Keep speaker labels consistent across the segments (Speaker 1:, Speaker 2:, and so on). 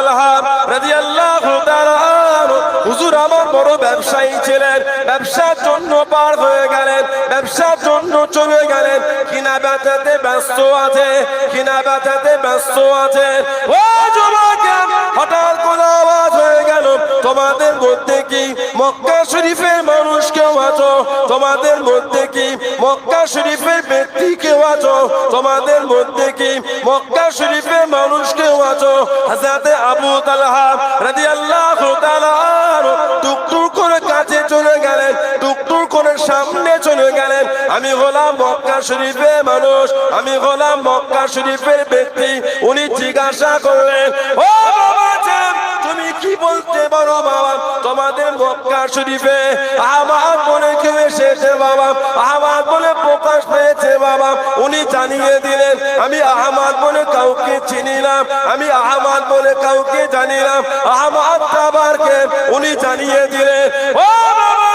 Speaker 1: তালহা রাদিয়াল্লাহু তাআলা হুজুর আমার বড় ব্যবসায়ী ছিলেন, ব্যবসার জন্য পার হয়ে গেলেন, ব্যবসার জন্য চলে গেলেন, কিনা বেচাতে ব্যস্ত আছে, কিনা বেচাতে ব্যস্ত আছে। ও যুবকেরা, হঠাৎ করে আওয়াজ হয়ে গেল, তোমাদের মধ্যে কি মক্কা শরীফের মানুষ কেউ আছো? তোমাদের মধ্যে কি মক্কা শরীফের ব্যক্তি কেউ আছো? তোমাদের মধ্যে কি মক্কা শরীফের মানুষ কেউ আছো? হযরতে আবু তালহা রাদিয়াল্লাহু তাআলা টুকটুক করে কাছে চলে গেলেন, টুকটুক করে সামনে চলে গেলেন। আমি হলাম মক্কা শরীফের মানুষ, আমি হলাম মক্কা শরীফের ব্যক্তি। উনি জিজ্ঞাসা করলেন, ও বাবা তুমি কি বলতে পারো বাবা? তোমাদের মক্কা শরীফে আহমদ বলে কেউ এসেছে বাবা, আহমদ বলে প্রকাশ পেয়েছে বাবা। উনি জানিয়ে দিলেন, আমি আহমদ বলে কাউকে চিনি না, আমি আহমদ বলে কাউকে জানি না। আহমদ বাবাকে উনি জানিয়ে দিলেন, ও বাবা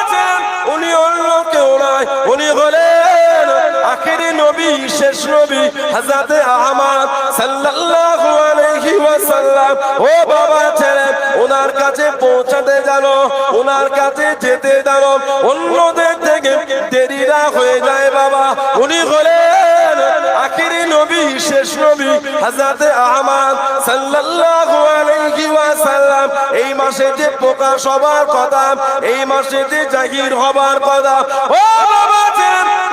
Speaker 1: উনি অন্য কেউ নয়, উনি হলেন আখেরি নবী, শেষ নবী হযরতে আহমদ সাল্লাল্লাহু আলাইহি ওয়াসাল্লাম। ও বাবা ছেলে, ওনার কাছে পৌঁছাতে জানো, ওনার কাছে যেতে জানো, অন্যদের থেকে দেরি না হয়ে যায় বাবা। উনি হলেন আখেরি নবী, শেষ নবী হযরতে আহমদ সাল্লাল্লাহু আলাইহি ওয়াসাল্লাম। এই মাসে যে প্রকাশ হবার কথা, এই মাসে যে জাহির হবার কথা, ও বাবা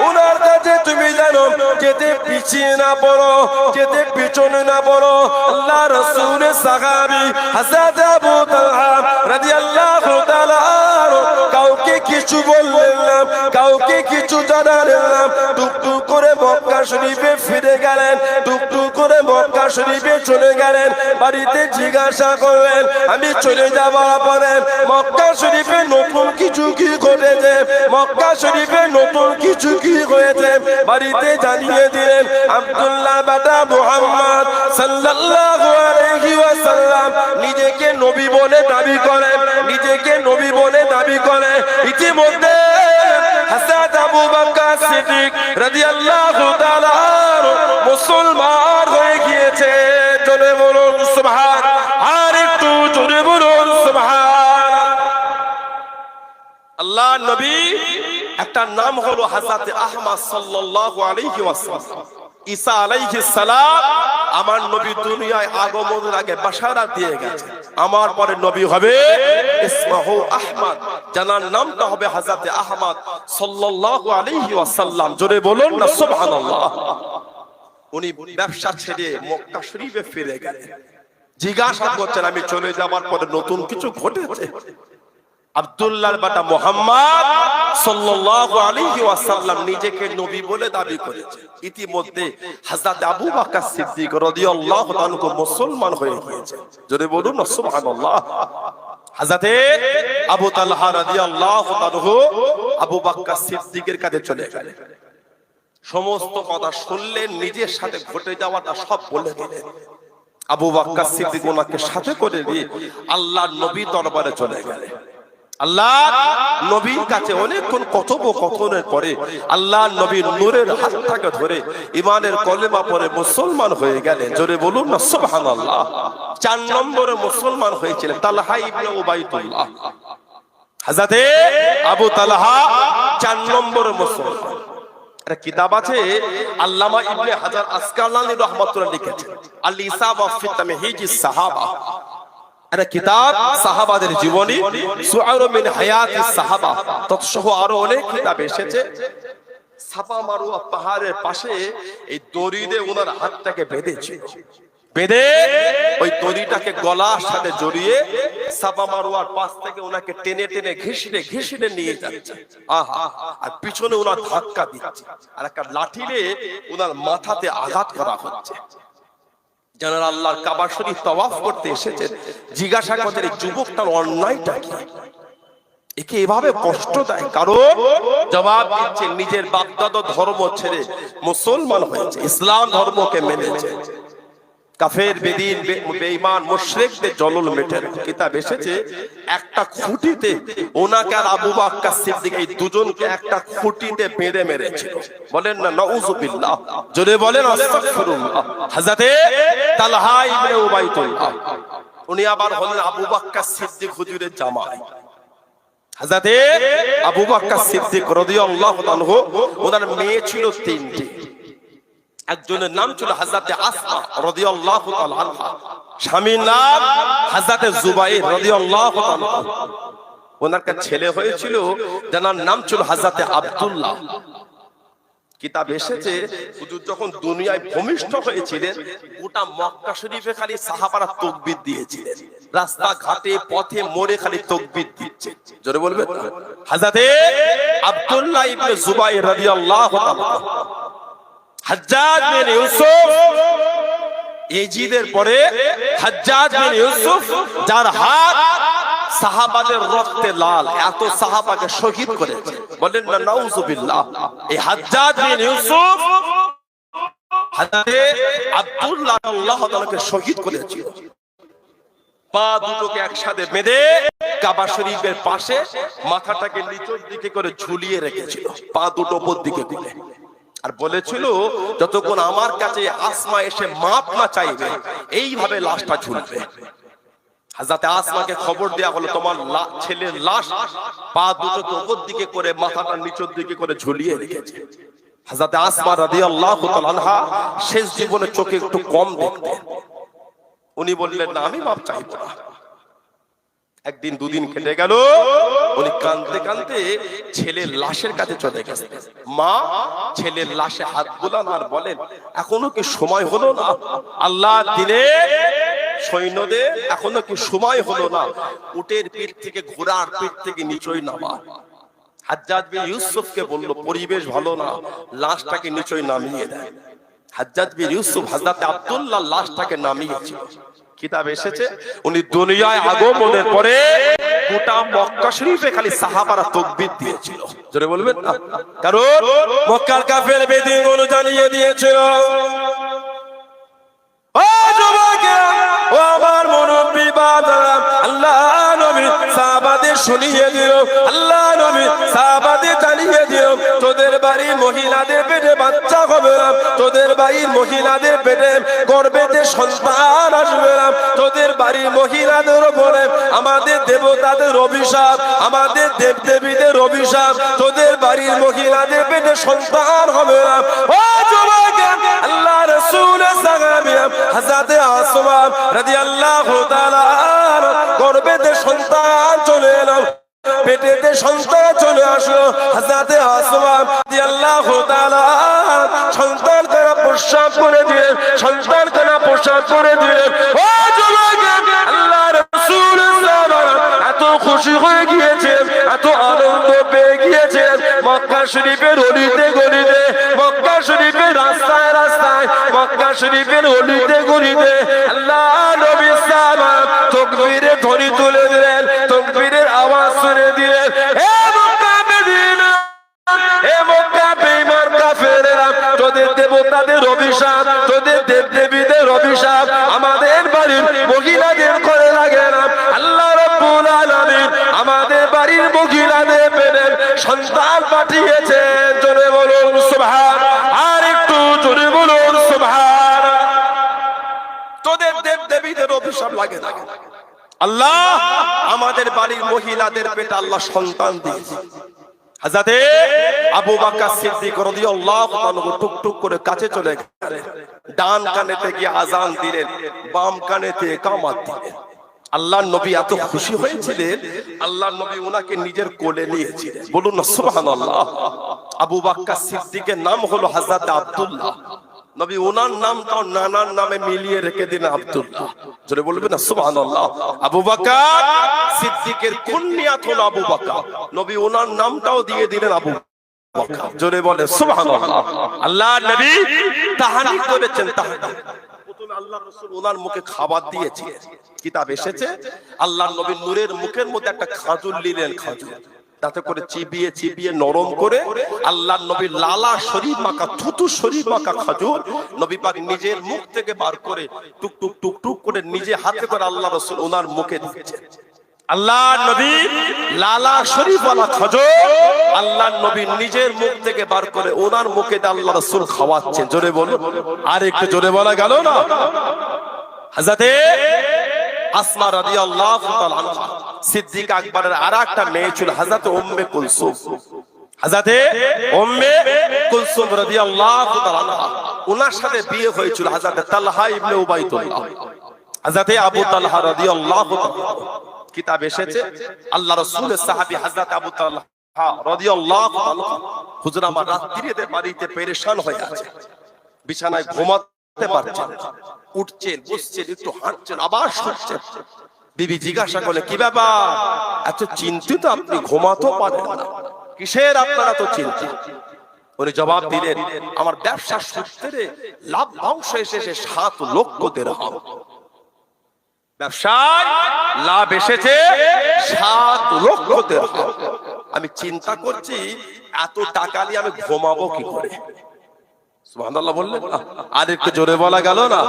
Speaker 1: ওনার কাছে তুমি জানো, যেতে পিছিয়ে না পড়ো, যেতে পিছনে না পড়ো। আল্লাহ রাসূলের সাহাবী হযরত আবু তালহা রাদিয়াল্লাহু তাআলা কাউকে কিছু বললেন না, কাউকে কিছু জানালেন না, টুকটুক করে মক্কা শরীফে ফিরে গেলেন, টুকটুক করে মক্কা শরীফে চলে গেলেন। বাড়িতে জিজ্ঞাসা করলেন, আমি চলে যাওয়ার পরে মক্কা শরীফে নতুন কিছু কি ঘটেছে, মক্কা শরীফে নতুন কিছু কি হয়েছে বাড়িতে জানিয়ে দিলেন। আব্দুল্লাহ বেটা মুহাম্মদ সাল্লাল্লাহু আলাইহি ওয়াসাল্লাম নিজেকে নবী বলে দাবি করেন, নিজেকে নবী বলে দাবি করেন। ইতিমধ্যে হযরত আবু বকর সিদ্দিক রাদিয়াল্লাহু তাআলা মুসলমান হয়ে গিয়েছে। জোরে বলুন সুবহান, আর একটু জোরে বলুন সুবহান। আল্লাহ নবী একটা নাম হলো হযরত আহমদ সাল্লাল্লাহু আলাইহি ওয়াসাল্লাম। ঈসা আলাইহিস সালাম আমার নবী দুনিয়ায় আগমনের আগে বাশারাত দিয়ে গেছে, আমার পরে নবী হবে ইসমহু আহমদ, জানার নামটা হবে হযরত আহমদ সাল্লাল্লাহু আলাইহি ওয়াসাল্লাম। জোরে বলুন না সুবহানাল্লাহ। উনি ব্যবসা ছেড়ে মক্কা শরীফে ফিরে গেলেন। জিজ্ঞাসা করছেন, আমি চলে যাওয়ার পরে নতুন কিছু ঘটেছে? আব্দুল্লাহর বেটা মুহাম্মদ সাল্লাল্লাহু আলাইহি ওয়াসাল্লাম নিজেকে নবী বলে দাবি করেছে। ইতিমধ্যে হযরত আবু বকর সিদ্দিক রাদিয়াল্লাহু তাআলা মুসলমান হয়ে গিয়েছে। জোরে বলুন না সুবহানাল্লাহ। হযরত আবু তালহা রাদিয়াল্লাহু তাআলা আবু বকর সিদ্দিকের কাছে চলে গেলেন, সমস্ত কথা শুনলেন, নিজের সাথে ঘটে যাওয়াটা সব বলে দিলেন। আবু বকর সিদ্দিক ওনাকে সাথে করে দিয়ে আল্লাহর নবী দরবারে চলে গেলেন। আল্লাহ নবীর কাছে অনেকক্ষণ কথোপকথনের পরে আল্লাহ নবীর নূরের হাতটাকে ধরে ঈমানের কলেমা পড়ে মুসলমান হয়ে গেলেন। জোরে বলুন না সুবহানাল্লাহ। 4 নম্বরে মুসলমান হয়েছিলেন তালহা ইবনে উবাইদুল্লাহ। হযরত আবু তালহা 4 নম্বরে মুসলমান। একটা কিতাব আছে আল্লামা ইবনে হাজার আসকালানী রাহমাতুল্লাহ লিখেছেন, আল ইসাবা ফি তামহিজিস সাহাবা। একটা কিতাব সাহাবাদের জীবনী, সুআর মিন হায়াতিস সাহাবা, তৎসহ আরো অনেক কিতাব এসেছে। সাফা মারওয়া পাহাড়ের পাশে এই দড়ি দিয়ে ওনার হাতটাকে বেঁধেছিল, বেঁধে ওই দড়িটাকে গলার সাথে জড়িয়ে সাফা মারওয়ার পাশ থেকে ওনাকে টেনে টেনে ঘিসড়ে নিয়ে যাচ্ছে। আহা, আর পিছনে ওনার ধাক্কা দিচ্ছে, আর একটা লাঠি দিয়ে ওনার মাথাতে আঘাত করা হচ্ছে। যারা আল্লাহর কাবা শরীফ তাওয়াফ করতে এসেছেন, জিজ্ঞাসা করতেন এই যুবকটার অন্যায়টা কি, একে এভাবে কষ্ট দেয়? কারণ জবাব দিচ্ছে নিজের বাপদাদা ধর্ম ছেড়ে মুসলমান হয়েছে, ইসলাম ধর্মকে মেনেছে। কাফের বেদিন বেঈমান মুশরিকদের জলল মেটেন। কিতাব এসেছে একটা খুঁটিতে ওনাকে আর আবু বকর সিদ্দিক এই দুজনকে একটা খুঁটিতে বেঁধে মেরেছিল। বলেন না নাউযুবিল্লাহ, জোরে বলেন আস্তাগফিরুল্লাহ। হযরতে তালহা ইবনে উবাইদুল্লাহ উনি আবার হলেন আবু বকর সিদ্দিক হুজুরের জামাই। হযরতে আবু বকর সিদ্দিক রাদিয়াল্লাহু আনহু, ওনার মেয়ে ছিল তিনটি। একজনের নাম ছিল হযরতে আসমা রাদিয়াল্লাহু তাআলা আনহা, স্বামীর নাম হযরতে জুবাইর রাদিয়াল্লাহু তাআলা। ওনার একটা ছেলে হয়েছিল যার নাম ছিল হযরতে আব্দুল্লাহ। কিতাব এসেছে হুজুর যখন দুনিয়ায় ভূমিষ্ঠ হয়েছিলেন, গোটা মক্কা শরীফে খালি সাহাবারা তাকবীর দিয়েছিলেন, রাস্তা ঘাটে পথে মোড়ে খালি তাকবীর দিচ্ছে। জোরে বলবেন না? হযরতে আব্দুল্লাহ ইবনে জুবাইর রাদিয়াল্লাহু তাআলা, হাজ্জাজ বিন ইউসুফ, ইয়াজিদের পরে হাজ্জাজ বিন ইউসুফ, যার হাত সাহাবাদের রক্তে লাল, এত সাহাবাকে শহীদ করেছে, বলেন না নাউজুবিল্লাহ। এই হাজ্জাজ বিন ইউসুফ হযরতে আব্দুল্লাহ আল্লাহু তাআলাকে শহীদ করেছিল। পা দুটোকে একসাথে বেঁধে কাবা শরীফের পাশে মাথাটাকে নিচের দিকে করে ঝুলিয়ে রেখেছিল, পা দুটো উপর দিকে তুলে, আর বলেছিল যতক্ষণ আমার কাছে আসমা এসে মাপ না চাইবে এইভাবে লাশটা ঝুলবে। হযরতে আসমাকে খবর দেয়া হলো তোমার ছেলের লাশ পা দুটো উপর দিকে করে মাথাটা নিচের দিকে করে ঝুলিয়ে রেখেছে। হযরতে আসমা রাদিয়াল্লাহু তাআলা আনহা শেষ জীবনে চোখে একটু কম দেখতেন। উনি বললেন না, আমি মাপ চাইবো না। একদিন দুদিন কেটে গেল, উনি কাঁদতে কাঁদতে ছেলের লাশের কাছে চলে গেছেন। মা ছেলের লাশে হাত বুলান আর বলেন, এখনো কি সময় হলো না? আল্লাহ দিলে সৈন্যদের এখনো কি সময় হলো না? উটের পিঠ থেকে, ঘোড়ার পিঠ থেকে নিচই নামা। হাজ্জাজ বিন ইউসুফকে বলল, পরিবেশ ভালো না, লাশটাকে নিচই নামিয়ে দেয়। হাজ্জাজ বিন ইউসুফ হযরতে আব্দুল্লাহ লাশটাকে নামিয়েছিল। কিতাব এসেছে উনি দুনিয়ায় আগমনের পরে গোটা মক্কা শরীফে খালি সাহাবারা তাকবীর দিয়েছিল। জোরে বলবেন না? কারণ মক্কার কাফের বেদীনগুলো জানিয়ে দিয়েছিল, ও যুবকেরা, ও আমার মুরব্বি বাবারা, আল্লাহ নবী সাহাবাদের শুনিয়ে দিল, আল্লাহ নবী সাহাবাদের জানিয়ে দিল, তোদের বাড়ির মহিলাদের পেটে বাচ্চা হবে না, তোদের বাড়ির মহিলাদের পেটে গর্ভেতে সন্তান আসবে না, তোদের বাড়ির মহিলাদের উপরে আমাদের দেবতাদের অভিশাপ, আমাদের দেবদেবীদের অভিশাপ, তোদের বাড়ির মহিলাদের পেটে সন্তান হবে না। ও যুবকেরা, আল্লাহ রাসূলের সাহাবী হযরতে আসমা রাদিয়াল্লাহু তাআলা গর্ভেতে সন্তান চলে এলো, পেটেতে সন্তান চলে আসলো। হযরতে আসমা রাদিয়াল্লাহু তাআলা সন্তান কানা প্রসাব করে দিলেন, সন্তান কানা প্রসাব করে দিলেন। ও যুবকেরা, আল্লাহ রাসূলের সাহাবারা এত খুশি হয়ে গিয়েছেন, এত আনন্দ পেয়ে গিয়েছেন, মক্কা শরীফের অলিতে গলিতে, মক্কা শরীফের রাস্তায় রাস্তায়, মক্কা শরীফের অলিতে গলিতে আল্লাহ নবী সাহাবা তাকবীরের ধ্বনি তুলে দিলেন, তাকবীরের আওয়াজ শুনে দিলেন। হে মক্কা মদিনা, হে মক্কা বেঈমান কাফেররা, তোদের দেবতাদের অভিশাপ, তোদের দেবদেবীদের অভিশাপ আমাদের বাড়ির মহিলাদের করে লাগে না। আল্লাহ রাব্বুল আলামিন আমাদের বাড়ির মহিলাদের পেটে সন্তান পাঠিয়েছেন। জোরে বলুন সুবহান, আর একটু জোরে বলুন সুবহান। তোদের দেবদেবীদের অভিশাপ লাগে না, আল্লাহ আমাদের বাড়ির মহিলাদের পেটে আল্লাহ সন্তান দিয়েছে। হযরতে আবু বকর সিদ্দিক রাদিয়াল্লাহু তাআলা টুকটুক করে কাছে চলে গেলেন, ডান কানেতে গিয়ে আযান দিলেন, বাম কানেতে ইকামত দিলেন। আল্লাহর নবী এত খুশি হয়েছিলেন, আল্লাহর নবী ওনাকে নিজের কোলে নিয়েছিলেন। বলুন না সুবহানাল্লাহ। আবু বকর সিদ্দিকের নাম হলো হযরত আব্দুল্লাহ। নবী ওনার নামটাও নানার নামে মিলিয়ে রেখে দিন আব্দুল্লাহ। জোরে বলবেন না সুবহানাল্লাহ। আবু বকর সিদ্দিকের কুনিয়াত হলো আবু বকর, নবী ওনার নামটাও দিয়ে দিলেন আবু বকর। জোরে বলে সুবহানাল্লাহ। আল্লাহর নবী তাহানি করেছেন, তাহানি প্রথমে আল্লাহর রাসূল ওনার মুখে খাবার দিয়েছিলেন। কিতাব এসেছে আল্লাহর নবী নূরের মুখের মধ্যে একটা খাজুর নিলেন, খাজুর তাতে করে চিবিয়ে চিবিয়ে নরম করে আল্লাহর নবীর লালা শরীফ মাখা, থুতু শরীফ মাখা খাজুর নবী পাক নিজের মুখ থেকে বার করে টুক টুক টুক টুক করে নিজে হাতে করে আল্লাহ রাসূল ওনার মুখে দিচ্ছেন। আল্লাহর নবীর লালা শরীফ ওয়ালা খাজুর আল্লাহর নবী নিজের মুখ থেকে বার করে ওনার মুখে দিয়ে আল্লাহ রাসূল খাওয়াচ্ছেন। জোরে বলুন, আর একটু জোরে বলা গেল না? হযরতে আসমা রাদিয়াল্লাহু তাআলা আনহা, সিদ্দিক আকবরের আরেকটা মেয়ে ছিল হযরত উম্মে কুলসুম। হযরত উম্মে কুলসুম রাদিয়াল্লাহু তাআলা আনহা, ওনার সাথে বিয়ে হয়েছিল হযরত তালহা ইবনে উবাইদুল্লাহ। হযরত আবু তালহা রাদিয়াল্লাহু তাআলা, কিতাব এসেছে আল্লাহ রাসূলের সাহাবী হযরত আবু তালহা রাদিয়াল্লাহু তাআলা, হুজুর আমার রাত্রিতে বাড়িতে পেরেশান হয়ে আছে, বিছানায় ঘুমাতে পারছেন, উঠছেন বসছেন একটু হাঁটছেন আবার শুচ্ছেন। বিবি জিজ্ঞাসা করলে কি ব্যাপার, এত চিন্তিত আপনি, ঘুমাতেও পারেন না, কিসের আপনারা তো চিন্তিত? উনি জবাব দিলেন, আমার ব্যবসার সূত্রে লাভ অংশ এসেছে 7 লক্ষ দিরহাম। ব্যবসায় লাভ এসেছে 7 লক্ষ দিরহাম। আমি চিন্তা করছি এত টাকা নিয়ে আমি ঘুমাবো কি করে? সুবহানাল্লাহ বললেন। আর একটু জোরে বলা গেল না?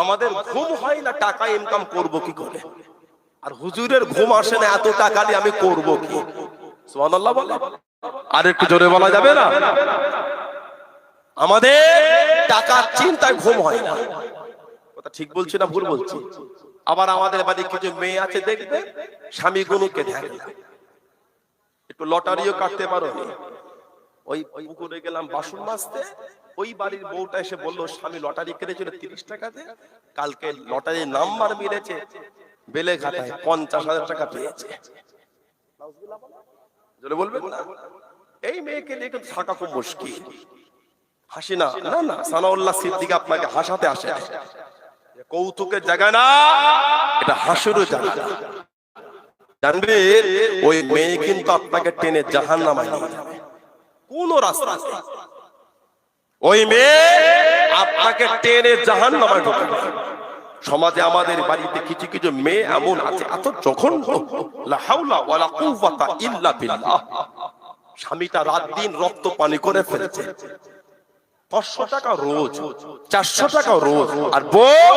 Speaker 1: আমাদের ঘুম হয় না, টাকা ইনকাম করব কি করে? আর হুজুরের ঘুম আসে না, এত টাকা নিয়ে আমি করব কি? সুবহানাল্লাহ বলেন। আর একটু জোরে বলা যাবে না? আমাদের টাকার চিন্তায় ঘুম হয় না। কথা ঠিক বলছি না ভুল বলছি? আবার আমাদের বাড়ি কিছু মেয়ে আছে, দেখবে স্বামী গুনুকে দেখে না, একটু লটারিও কাটতে পারো নি, ওই পুকুরে গেলাম বাসন মাজতে, ওই বাড়ির বউটা এসে বললো স্বামী লটারি কেটেছিল 30 টাকাতে, কালকে লটারির নাম্বার মিলেছে, বেলে ঘাটায় 50,000 টাকা পেয়েছে। বলবেন না? এই মেয়েকে নিয়ে কিন্তু থাকা খুব মুশকিল। হাসি না, না না, সানাউল্লাহ সিদ্দিক আপনাকে হাসাতে আসে, কৌতুকের জায়গা না, এটা হাসিরও জায়গা। জানবে ওই মেয়ে কিন্তু আপনাকে টেনে জাহান্নামে নিয়ে যাবে, কোন রাস্তা নেই। ওই মেয়ে আপনাকে টেনে জাহান্নামে ঢোকাবে। সমাজে আমাদের বাড়িতে কিছু কিছু মেয়ে এমন আছে, এত জঘন্য, লা হাওলা ওয়ালা কুওয়াতা ইল্লা বিল্লাহ। স্বামীটা রাত দিন রক্ত পানি করে ফেলেছে, 500 টাকা রোজ, 400 টাকা রোজ, আর বউ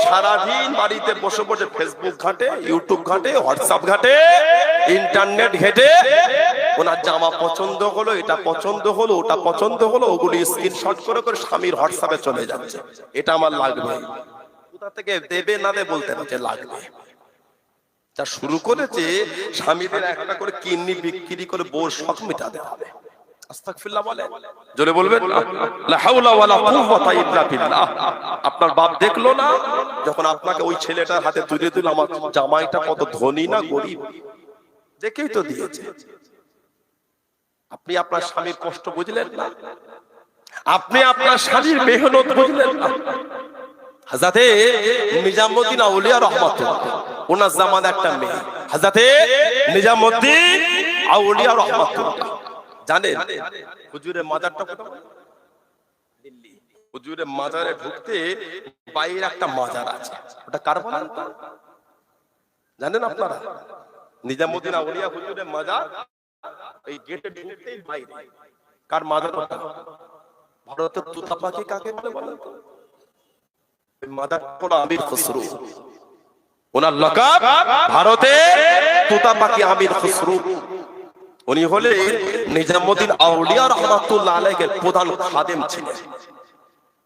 Speaker 1: সারাদিন বাড়িতে বসে বসে ফেসবুক ঘাটে, ইউটিউব ঘাটে, হোয়াটসঅ্যাপ ঘাটে, ইন্টারনেট ঘেটে, ওনার জামা পছন্দ হলো, এটা পছন্দ হলো, ওটা পছন্দ হলো, ওগুলি স্ক্রিনশট করে করে স্বামীর হোয়াটসঅ্যাপে চলে যাচ্ছে, এটা আমার লাগবে। কোথা থেকে দেবে না দেবে বলতে পারছে, লাগবে। যা শুরু করেছে, স্বামীদের একটা করে কিডনি বিক্রি করে বউর শখ মেটাতে হবে। আস্তাগফিরুল্লাহ বলে, জোরে বলবেন, লা হাওলা ওয়ালা কুওয়াতা ইল্লা বিল্লাহ। আপনার বাপ দেখলো না যখন আপনাকে ওই ছেলেটার হাতে তুলে দিল, আমার জামাইটা কত ধনী না গরিব, দেখেই তো দিয়েছে। আপনি আপনার স্বামীর কষ্ট বুঝলেন না, আপনি আপনার স্বামীর মেহনত বুঝলেন না। হযরতে নিজামউদ্দিন আউলিয়া রাহমাতুল্লাহ, ওনার জামানার একটা মেয়ে হযরতে নিজামউদ্দিন আউলিয়া রাহমাতুল্লাহ, জানেন হুজুরের মাজারটা কোথায়? দিল্লি। হুজুরের মাজারে ঢুকতে বাইরে একটা মাজার আছে, ওটা কার বলেন তো? জানেন আপনারা? নিজামউদ্দিন আউলিয়া হুজুরের মাজার, এই গেটে ঢুকতেই বাইরে কার মাজার? ওটা ভারতের তোতা পাখি কাকে বলে বলেন তো? মাজার কোন আমির খসরু, ওনার লকাব ভারতের তোতা পাখি আমির খসরু। উনি হলেন নিজামউদ্দিন আউলিয়া রাহমাতুল্লাহ আলাইহির প্রধান খাদেম ছিলেন।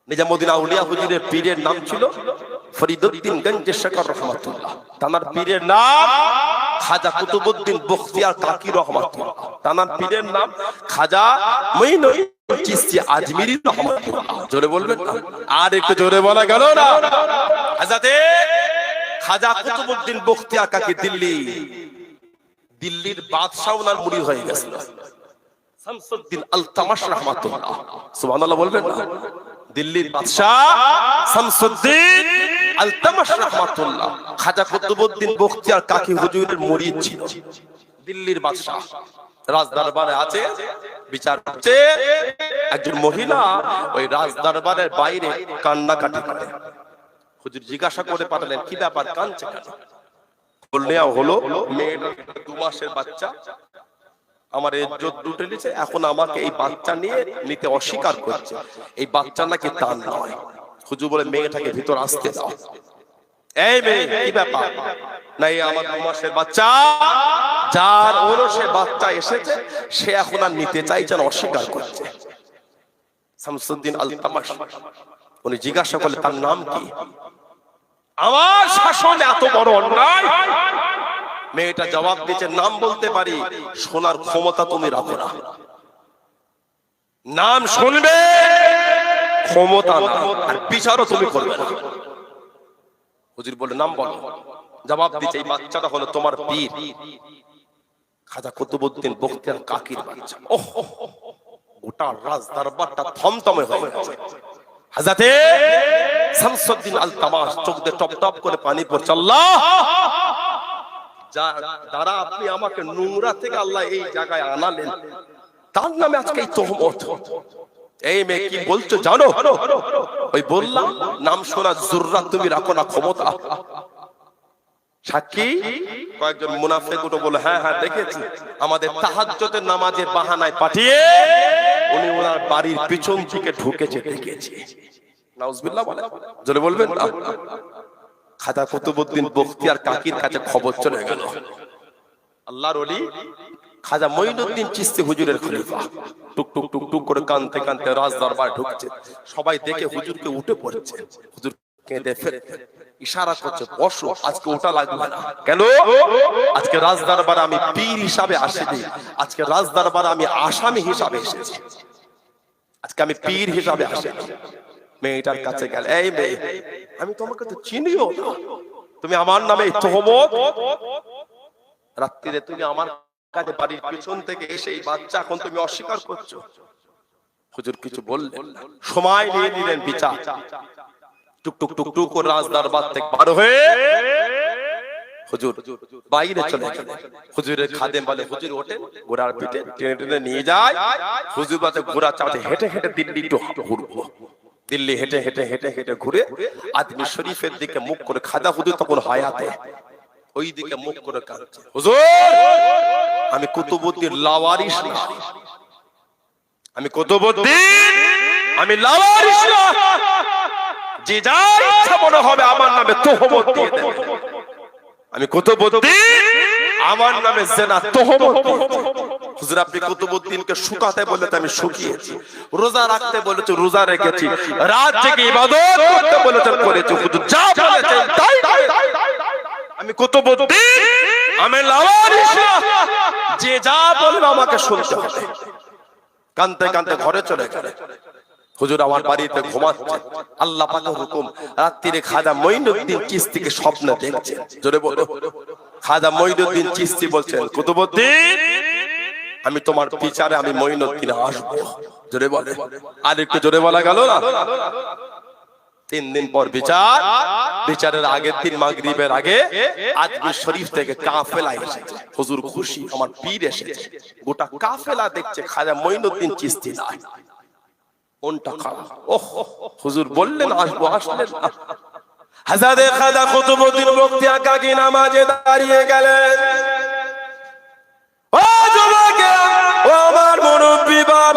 Speaker 1: নিজামউদ্দিন আউলিয়া হুজুরের পীরের নাম ছিল ফরিদউদ্দিন গঞ্জ শকর রাহমাতুল্লাহ, তার পীরের নাম খাজা কুতুবউদ্দিন বখতিয়ার কাকি রাহমাতুল্লাহ, তার পীরের নাম খাজা মুঈনুদ্দিন চিশতি আজমিরি রাহমাতুল্লাহ। জোরে বলবেন, আর একটু জোরে বলা গেল না? হযরতে খাজা কুতুবউদ্দিন বখতিয়ার কাকি দিল্লির বাদশাহ ওনার মুরিদ হয়ে গেছিল, শামসুদ্দিন আলতামাশ রাহমাতুল্লাহ। সুবহানাল্লাহ বলবেন না? দিল্লির বাদশাহ শামসুদ্দিন আলতামাশ রাহমাতুল্লাহ খাজা কুতুবউদ্দিন বখতিয়ার কাকি হুজুরের মুরিদ ছিল। দিল্লির বাদশাহ রাজ দরবারে আছে, বিচার করছে, একজন মহিলা ওই রাজ দরবারের বাইরে কান্নাকাটি করে। হুজুর জিজ্ঞাসা করে পাঠালেন, কি ব্যাপার, কাঁদছে কেন? বললে হলো মেয়েটা 2 মাসের বাচ্চা, আমার ইজ্জত লুটে নিয়েছে, এখন আমাকে এই বাচ্চা নিয়ে নিতে অস্বীকার করছে, এই বাচ্চা নাকি তার নয়। হুজুর বলে মেয়েটাকে ভিতর আসতে দাও। এই মেয়ে, কি ব্যাপার? না, এই আমার 2 মাসের বাচ্চা, যার ওরসে বাচ্চা এসেছে সে এখন আর নিতে চাইছে না, অস্বীকার করছে। শামসুদ্দিন আলতামাশ উনি জিজ্ঞাসা করলে, তার নাম কি? আমার শাসন এত বড় অন্যায়। মেয়েটা জবাব দিচ্ছে, নাম বলতে পারি, শোনার ক্ষমতা তুমি রাখো না। নাম শুনবে, ক্ষমতা না, আর বিচারও তুমি করবে না। হুজুর বলে, নাম বলো। জবাব দিচ্ছে, এই বাচ্চাটা হলো তোমার পীর খাজা কুতুবউদ্দিন বখতিয়ার কাকির বাচ্চা। ওহ, গোটা রাজ দরবারটা থমথমে হয়ে গেছে। হযরতে শামসুদ্দিন আল তামাশ চোখ দিয়ে টপ টপ করে পানি পড়ছে। আল্লাহ, যারা আপনি আমাকে নোংরা থেকে আল্লাহ এই জায়গায় আনালেন, তার নামে আজকে এই তোহমত। এই মেয়ে কি বলছো জানো? ওই বললাম, নাম শোনা জুররা তুমি রাখো না, ক্ষমতা। সাক্ষী কয়েকজন মুনাফিক উঠে বলে, হ্যাঁ হ্যাঁ দেখেছি, আমাদের তাহাজ্জুদের নামাজের বাহানায় পাঠিয়ে উনি ওনার বাড়ির পিছন থেকে ঢুকেছে, দেখেছি। নাউজুবিল্লাহ বলে, জোরে বলবেন না। খাজা কুতুবউদ্দিন বখতিয়ার কাকির কাছে খবর চলে গেল। আল্লাহর ওলি খাজা মঈনুদ্দিন চিশতি হুজুরের খলিফা টুক টুক টুক টুক করে কানতে কানতে রাজ দরবার ঢুকছে। সবাই দেখে হুজুরকে উঠে পড়ছে। হুজুর কেঁদে ফেলে ইশারা করছে, বসো, আজকে ওটা লাগবে না। কেন? আজকে রাজ দরবার আমি পীর হিসাবে আসিনি, আজকে রাজ দরবার আমি আসামি হিসাবে এসেছি, আজকে আমি পীর হিসাবে আসিনি। মেয়েটার কাছে গেল, এই মেয়ে, আমি তোমাকে তো চিনিও না, তুমি আমার নামে তোহমত। রাত্রিরে তুমি আমার কাছে বাড়ির পিছন থেকে এসে এই বাচ্চা এখন তুমি অস্বীকার করছো। হুজুর কিছু বললেন, সময় নিয়ে নিলেন বিচার। টুক টুক টুক টুক করে রাজ দরবার থেকে বার হয়ে হুজুর বাইরে চলে গেলেন। হুজুরের খাদেম বলে, হুজুর ওঠেন, ঘোড়ার পিঠে টেনে টেনে নিয়ে যায়। হুজুর বলে, ঘোড়া চাপে হেঁটে হেঁটে দিল্লি একটু ঘুরবো। দিল্লি হেঁটে হেঁটে হেঁটে হেঁটে ঘুরে আদমি শরীফের দিকে মুখ করে, খাজা হুজুর তখন হায়াতে, ওই দিকে মুখ করে কাঁদছে, হুজুর আমি কুতুবউদ্দিন লাওয়ারিস না, আমি কুতুবউদ্দিন, আমি লাওয়ারিস না, যে যার ইচ্ছা মনে হবে আমার নামে তোহমত দিয়ে দেবে। আমি কুতুবউদ্দিন, আমার নামে জিনা তোহমত দিয়েছে। হুজুর আপনি কুতুবউদ্দিনকে শুকাতে বলেতে আমি শুকিয়েছি, রোজা রাখতে বলেছে রোজা রেখেছি, রাত জেগে ইবাদত করতে বলেছেন করেছি। হুজুর যা বলেছেন তাই। আমি কুতুবউদ্দিন, আমি লাওয়ারিস না, যে যা বলবে আমাকে শুনতে হবে। কানতে কানতে ঘরে চলে গেলে। হুজুর আমার বাড়িতে ঘুমাচ্ছে, আল্লাহ পাকের হুকুম, রাত্রিরে খাজা মঈনুদ্দিন চিশতিকে স্বপ্নে দেখছেন। জোরে বলো। খাজা মঈনুদ্দিন চিশতি বলছেন, কুতুবউদ্দিন আমি তোমার বিচারে আমি মঈনুদ্দিন আসবো। জোরে বলে, আর একটু জোরে বলা গেল না। 3 দিন পর বিচার। বিচারের আগের দিন মাগরিবের আগে আজমির শরীফ থেকে কাফেলা এসেছে। হুজুর খুশি, আমার পীর এসেছে। গোটা কাফেলা দেখছে খাজা মঈনুদ্দিন চিশতি নাই। কোনটা খারাপ? ওহ, হুজুর বললেন আসবো, আসলেন না। হযরত খাজা কুতুবউদ্দিন বখতিয়ার কাকি নামাজে দাঁড়িয়ে গেলেন। ও যুবকে, ও আমার মুরব্বি বাপ,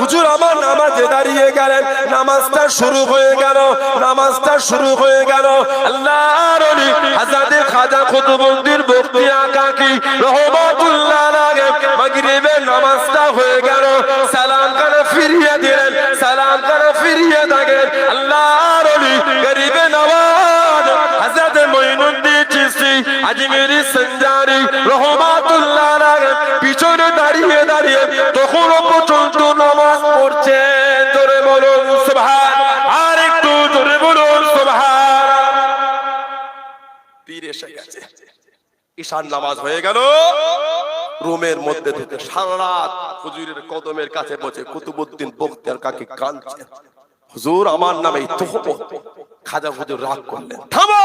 Speaker 1: হুজুর আমার নামাজে দাঁড়িয়ে গেলেন। নামাজটা শুরু হয়ে গেল, নামাজটা শুরু হয়ে গেল। আল্লাহর ওলি হযরত খাজা কুতুবউদ্দিন বখতিয়ার কাকি রহমাতুল্লাহ আলাইহি মাগরিবের নামাজটা হয়ে গেল। সালাম করে ফিরিয়ে দিলেন, সালাম করে ফিরিয়ে থাকেন। আল্লাহর ওলি গরিবে নওয়াজ হযরত মঈনুদ্দিন চিশতি আজমিরি সঞ্জারি রহমাতুল্লাহ আলাইহি পিছনে দাঁড়িয়ে দাঁড়িয়ে তখনও পর্যন্ত নামাজ পড়ছেন। জোরে বলুন সুবহান, আর একটু জোরে বলুন সুবহান। পীর এসে গেছে, ঈশার নামাজ হয়ে গেল। রুমের মধ্যে ঢুকে সারা রাত হুজুরের কদমের কাছে বসে কুতুবউদ্দিন বখতিয়ার কাকি কাঁদছে, হুজুর আমার নামে তোহমত। খাজা হুজুর রাগ করলেন, থামো,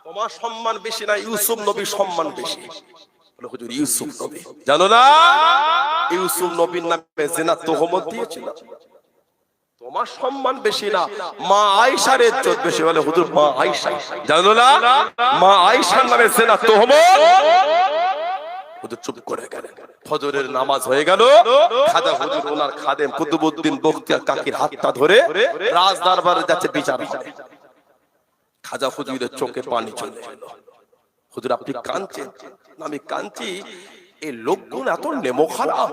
Speaker 1: তোমার সম্মান বেশি না ইউসুফ নবীর সম্মান বেশি। বলে, হুজুর ইউসুফ নবী জানো না, ইউসুফ নবীর নামে জিনা তোহমত দিয়েছিল, তোমার সম্মান বেশি না, মা আয়েশার ইজ্জত বেশি। বলে, হুজুর মা আয়েশা জানো না, মা আয়েশার নামে জিনা তোহমত। হুজুর চুপ করে গেলেন। ফজরের নামাজ হয়ে গেল। খাজা হুজুর ওনার খাদেম কুতুবউদ্দিন বখতিয়ার কাকির হাতটা ধরে রাজ দরবারে যাচ্ছে বিচার হবে। খাজা হুজুরের চোখে পানি চলে এলো। হুজুর আপনি কাঁদছেন? আমি কাঁদছি, এই লোকগুলো এত নেমো খারাপ,